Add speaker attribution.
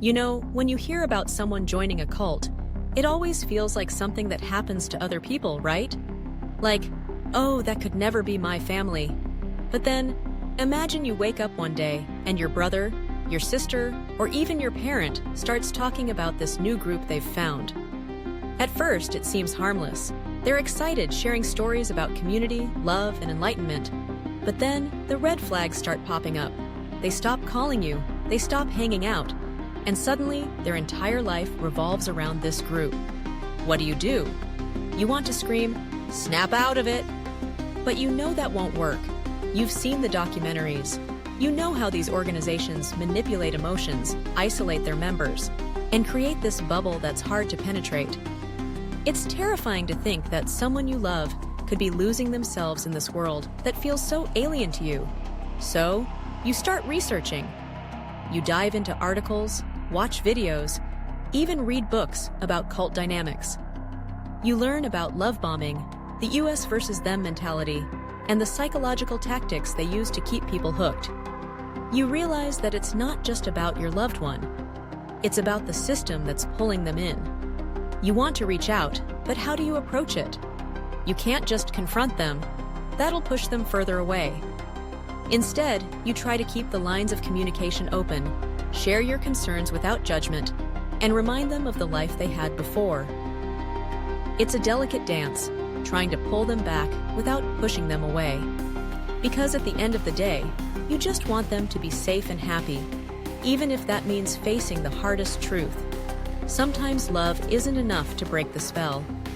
Speaker 1: You know, when you hear about someone joining a cult, it always feels like something that happens to other people, right? Like, oh, that could never be my family. But then, imagine you wake up one day and your brother, your sister, or even your parent starts talking about this new group they've found. At first, it seems harmless. They're excited, sharing stories about community, love, and enlightenment. But then, the red flags start popping up. They stop calling you, they stop hanging out, and suddenly, their entire life revolves around this group. What do? You want to scream, "Snap out of it!" But you know that won't work. You've seen the documentaries. You know how these organizations manipulate emotions, isolate their members, and create this bubble that's hard to penetrate. It's terrifying to think that someone you love could be losing themselves in this world that feels so alien to you. So, you start researching. You dive into articles, watch videos, even read books about cult dynamics. You learn about love bombing, the US versus them mentality, and the psychological tactics they use to keep people hooked. You realize that it's not just about your loved one. It's about the system that's pulling them in. You want to reach out, but how do you approach it? You can't just confront them. That'll push them further away. Instead, you try to keep the lines of communication open, share your concerns without judgment, and remind them of the life they had before. It's a delicate dance, trying to pull them back without pushing them away. Because at the end of the day, you just want them to be safe and happy, even if that means facing the hardest truth. Sometimes love isn't enough to break the spell.